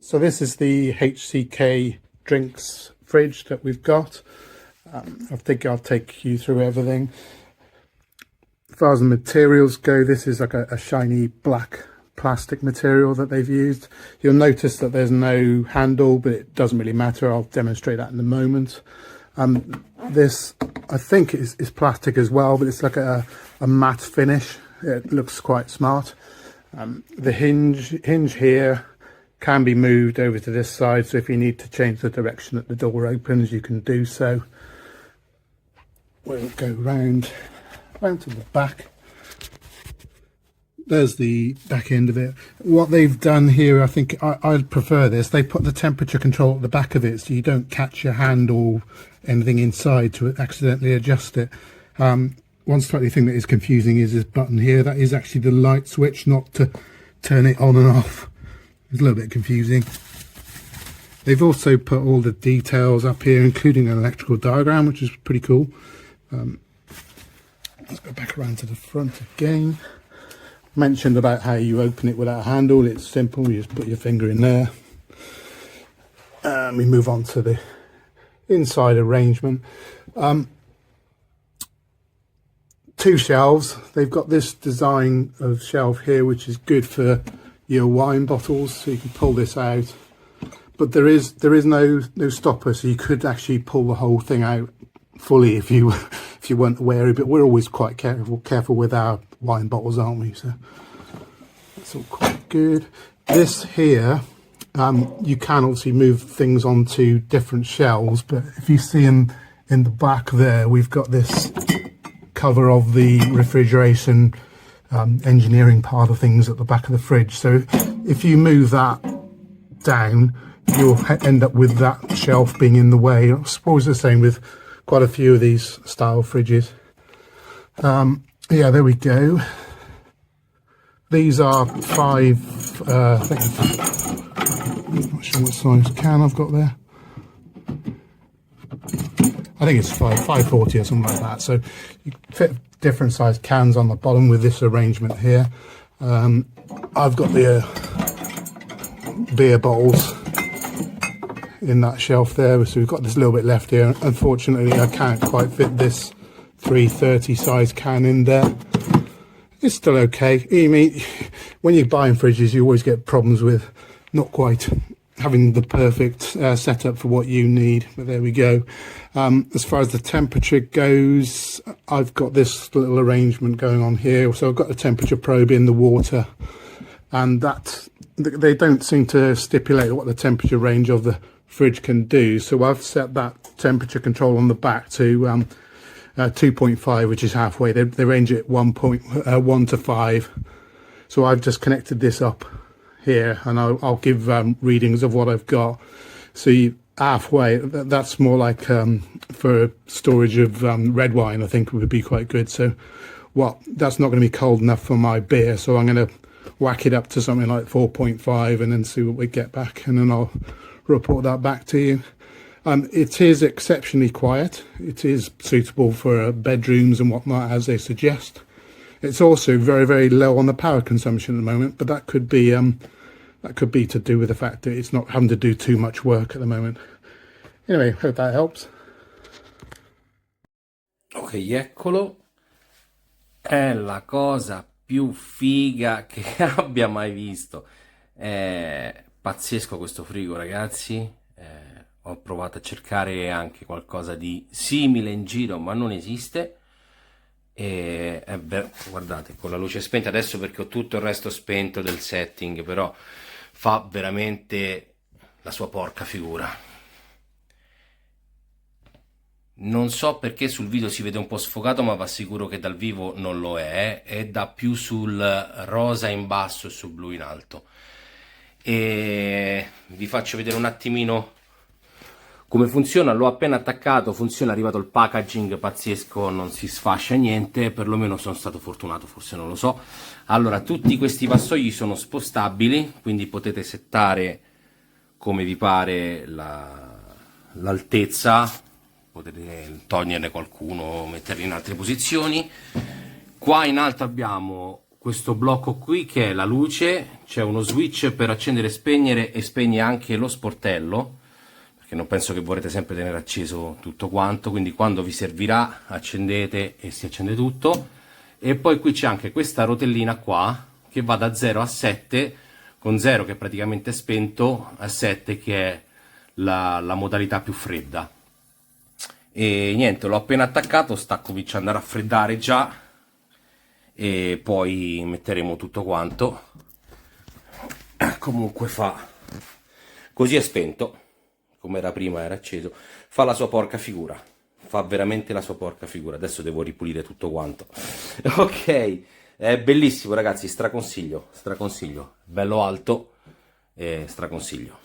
So this is the HCK drinks fridge that we've got. I think I'll take you through everything. As far as the materials go, this is like a shiny black plastic material that they've used. You'll notice that there's no handle, but it doesn't really matter. I'll demonstrate that in a moment. This, I think, is plastic as well, but it's like a matte finish. It looks quite smart. The hinge here can be moved over to this side, so if you need to change the direction that the door opens, you can do so. We'll go round to the back. There's the back end of it. What they've done here, I think I'd prefer this. They put the temperature control at the back of it, so you don't catch your hand or anything inside to accidentally adjust it. One slightly thing that is confusing is this button here. That is actually the light switch, not to turn it on and off. It's a little bit confusing. They've also put all the details up here, including an electrical diagram, which is pretty cool. Let's go back around to the front again. Mentioned about how you open it without a handle. It's simple. You just put your finger in there. We move on to the inside arrangement. Two shelves. They've got this design of shelf here, which is good for your wine bottles, so you can pull this out. But there is no stopper, so you could actually pull the whole thing out fully if you weren't wary. But we're always quite careful with our wine bottles, aren't we? So that's all quite good. This here, you can obviously move things onto different shelves, but if you see in the back there, we've got this cover of the refrigeration engineering part of things at the back of the fridge. So if you move that down, you'll end up with that shelf being in the way. I suppose the same with quite a few of these style fridges. Yeah, there we go. These are I think, I'm not sure what size can I've got there. I think it's 540 or something like that. So you fit different size cans on the bottom with this arrangement here. I've got the beer bottles in that shelf there, so we've got this little bit left here. Unfortunately, I can't quite fit this 330 size can in there. It's still okay. I mean, when you're buying fridges, you always get problems with not quite having the perfect setup for what you need, but there we go. As far as the temperature goes, I've got this little arrangement going on here. So I've got a temperature probe in the water, and that they don't seem to stipulate what the temperature range of the fridge can do. So I've set that temperature control on the back to 2.5, which is halfway. They range it 1 to 5. So I've just connected this up here, and I'll give readings of what I've got. So halfway, that's more like for storage of red wine, I think would be quite good. So that's not going to be cold enough for my beer, so I'm going to whack it up to something like 4.5 and then see what we get back, and then I'll report that back to you. It is exceptionally quiet. It is suitable for bedrooms and whatnot, as they suggest. It's also very, very low on the power consumption at the moment, but that could be to do with the fact that it's not having to do too much work at the moment. Anyway, hope that helps. Ok, eccolo. È la cosa più figa che abbia mai visto. È pazzesco questo frigo, ragazzi. Ho provato a cercare anche qualcosa di simile in giro, ma non esiste. E guardate, con la luce spenta adesso, perché ho tutto il resto spento del setting, però fa veramente la sua porca figura. Non so perché sul video si vede un po' sfocato, ma va sicuro che dal vivo non lo è da più sul rosa in basso e sul blu in alto. E vi faccio vedere un attimino come funziona. L'ho appena attaccato, funziona, è arrivato il packaging pazzesco, non si sfascia niente, perlomeno sono stato fortunato, forse non lo so. Allora, tutti questi vassoi sono spostabili, quindi potete settare come vi pare l'altezza, potete toglierne qualcuno, metterli in altre posizioni. Qua in alto abbiamo questo blocco qui che è la luce, c'è uno switch per accendere e spegnere, e spegne anche lo sportello, perché non penso che vorrete sempre tenere acceso tutto quanto, quindi quando vi servirà accendete e si accende tutto. E poi qui c'è anche questa rotellina qua che va da 0 a 7, con 0 che è praticamente spento, a 7 che è la modalità più fredda. E niente, l'ho appena attaccato, sta cominciando a raffreddare già, e poi metteremo tutto quanto. Comunque fa, così è spento, come era prima, era acceso, fa la sua porca figura, fa veramente la sua porca figura. Adesso devo ripulire tutto quanto. Ok, è bellissimo ragazzi, straconsiglio, bello alto, straconsiglio.